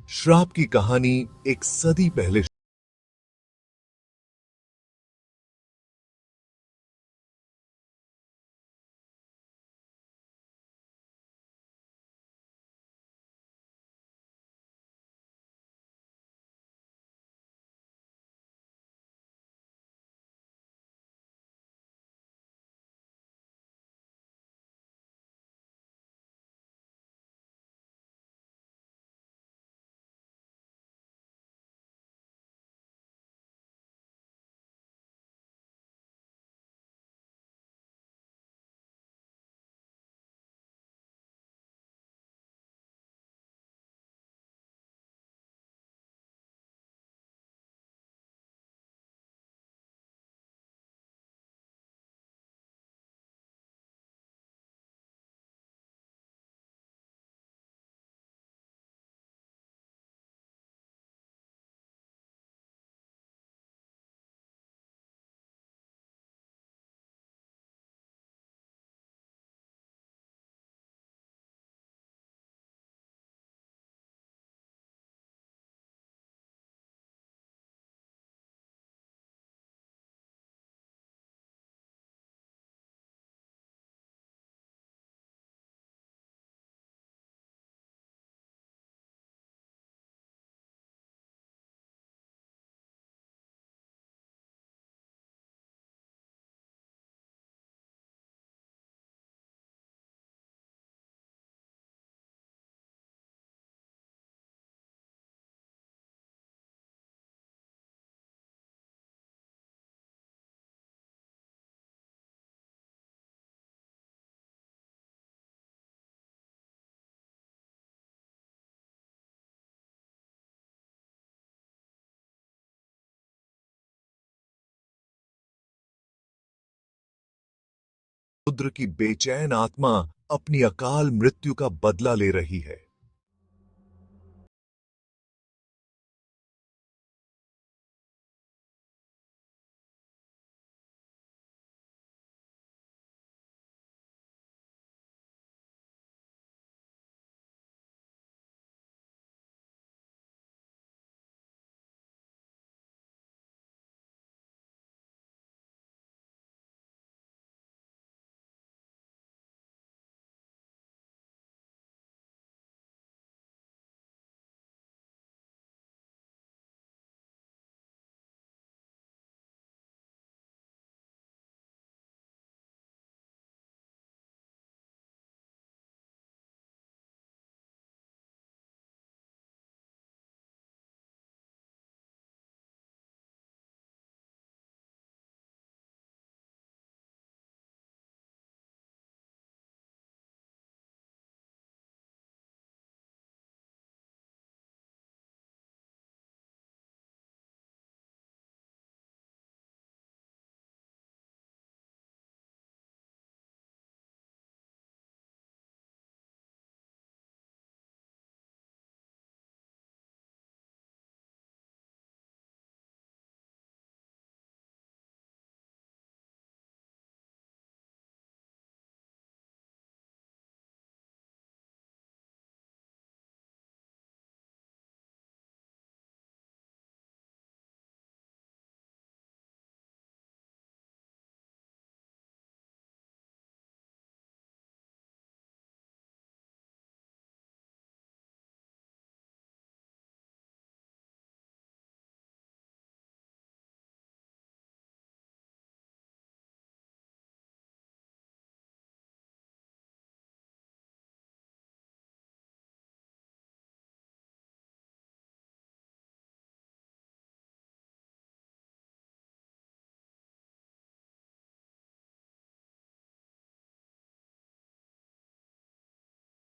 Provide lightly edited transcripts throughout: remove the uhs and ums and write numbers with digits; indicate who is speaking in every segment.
Speaker 1: श्राप की कहानी एक सदी पहले रुद्र की बेचैन आत्मा अपनी अकाल मृत्यु का बदला ले रही है।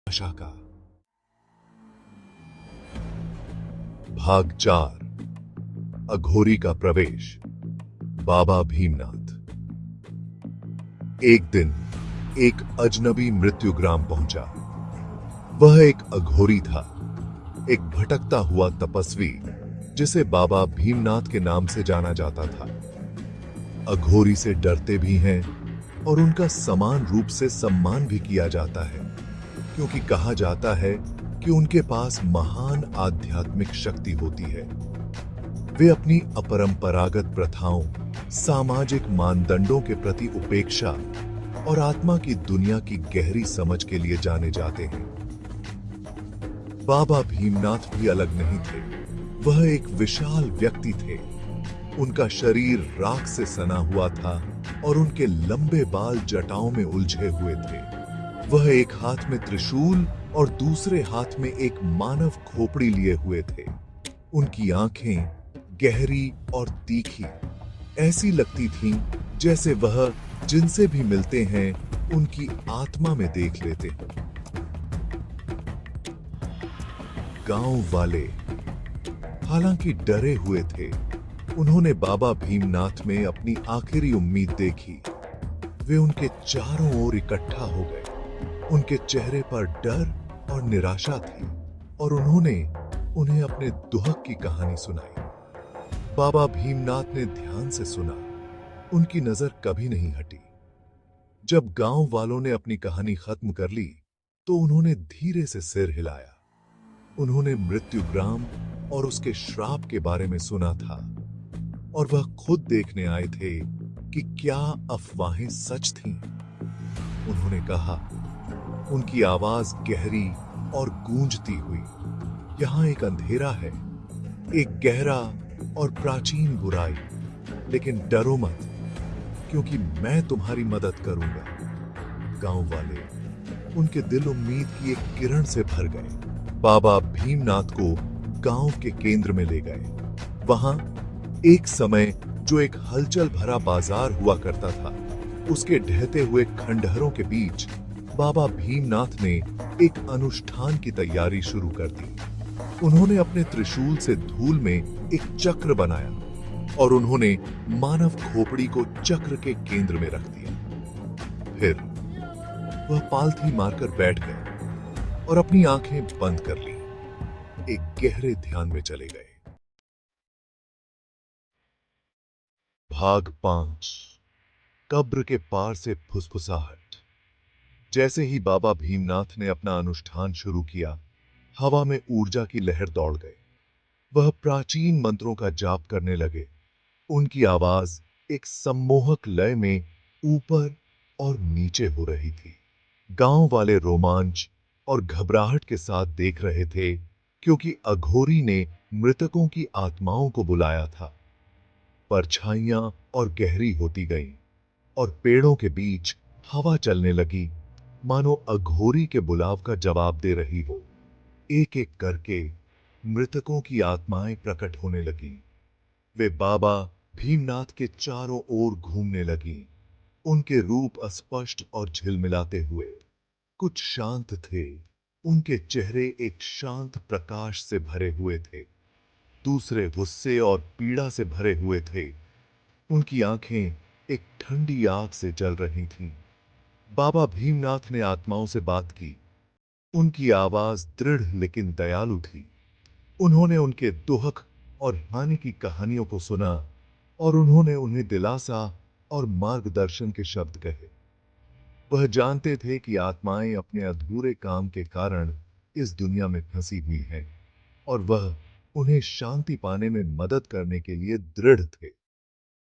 Speaker 1: आशा का भाग 4 अघोरी का प्रवेश। बाबा भीमनाथ। एक दिन एक अजनबी मृत्युग्राम पहुंचा। वह एक अघोरी था, एक भटकता हुआ तपस्वी जिसे बाबा भीमनाथ के नाम से जाना जाता था। अघोरी से डरते भी हैं और उनका समान रूप से सम्मान भी किया जाता है, क्योंकि कहा जाता है कि उनके पास महान आध्यात्मिक शक्ति होती है। वे अपनी अपरंपरागत प्रथाओं, सामाजिक मानदंडों के प्रति उपेक्षा और आत्मा की दुनिया की गहरी समझ के लिए जाने जाते हैं। बाबा भीमनाथ भी अलग नहीं थे। वह एक विशाल व्यक्ति थे। उनका शरीर राख से सना हुआ था और उनके लंबे बाल जटाओं में उलझे हुए थे। वह एक हाथ में त्रिशूल और दूसरे हाथ में एक मानव खोपड़ी लिए हुए थे। उनकी आंखें गहरी और तीखी ऐसी लगती थीं जैसे वह जिनसे भी मिलते हैं उनकी आत्मा में देख लेते हैं। गांव वाले हालांकि डरे हुए थे, उन्होंने बाबा भीमनाथ में अपनी आखिरी उम्मीद देखी। वे उनके चारों ओर इकट्ठा हो गए। उनके चेहरे पर डर और निराशा थी और उन्होंने उन्हें अपने दुहक की कहानी सुनाई। बाबा भीमनाथ ने ध्यान से सुना। उनकी नजर कभी नहीं हटी। जब गांव वालों ने अपनी कहानी खत्म कर ली, तो उन्होंने धीरे से सिर हिलाया। उन्होंने मृत्युग्राम और उसके श्राप के बारे में सुना था और वह खुद देखने आए थे कि क्या अफवाहें सच थीं। उन्होंने कहा, उनकी आवाज गहरी और गूंजती हुई, यहां एक अंधेरा है, एक गहरा और प्राचीन बुराई, लेकिन डरो मत, क्योंकि मैं तुम्हारी मदद करूंगा। गांव वाले, उनके दिल उम्मीद की एक किरण से भर गए। बाबा भीमनाथ को गांव के केंद्र में ले गए। वहां एक समय जो एक हलचल भरा बाजार हुआ करता था, उसके ढहते हुए खंडहरों के बीच बाबा भीमनाथ ने एक अनुष्ठान की तैयारी शुरू कर दी। उन्होंने अपने त्रिशूल से धूल में एक चक्र बनाया और उन्होंने मानव खोपड़ी को चक्र के केंद्र में रख दिया। फिर वह पालथी मारकर बैठ गए और अपनी आंखें बंद कर ली। एक गहरे ध्यान में चले गए। भाग 5। कब्र के पार से फुसफुसाहट। जैसे ही बाबा भीमनाथ ने अपना अनुष्ठान शुरू किया, हवा में ऊर्जा की लहर दौड़ गई। वह प्राचीन मंत्रों का जाप करने लगे। उनकी आवाज एक सम्मोहक लय में ऊपर और नीचे हो रही थी। गांव वाले रोमांच और घबराहट के साथ देख रहे थे, क्योंकि अघोरी ने मृतकों की आत्माओं को बुलाया था। परछाइयां और गहरी होती गईं और पेड़ों के बीच हवा चलने लगी, मानो अघोरी के बुलाव का जवाब दे रही हो। एक एक करके मृतकों की आत्माएं प्रकट होने लगीं। वे बाबा भीमनाथ के चारों ओर घूमने लगीं, उनके रूप अस्पष्ट और झिलमिलाते हुए। कुछ शांत थे, उनके चेहरे एक शांत प्रकाश से भरे हुए थे। दूसरे गुस्से और पीड़ा से भरे हुए थे। उनकी आंखें एक ठंडी आग से जल रही थीं। बाबा भीमनाथ ने आत्माओं से बात की। उनकी आवाज दृढ़ लेकिन दयालु थी। उन्होंने उनके दुख और हानि की कहानियों को सुना और उन्होंने उन्हें दिलासा और मार्गदर्शन के शब्द कहे। वह जानते थे कि आत्माएं अपने अधूरे काम के कारण इस दुनिया में फंसी हुई हैं और वह उन्हें शांति पाने में मदद करने के लिए दृढ़ थे।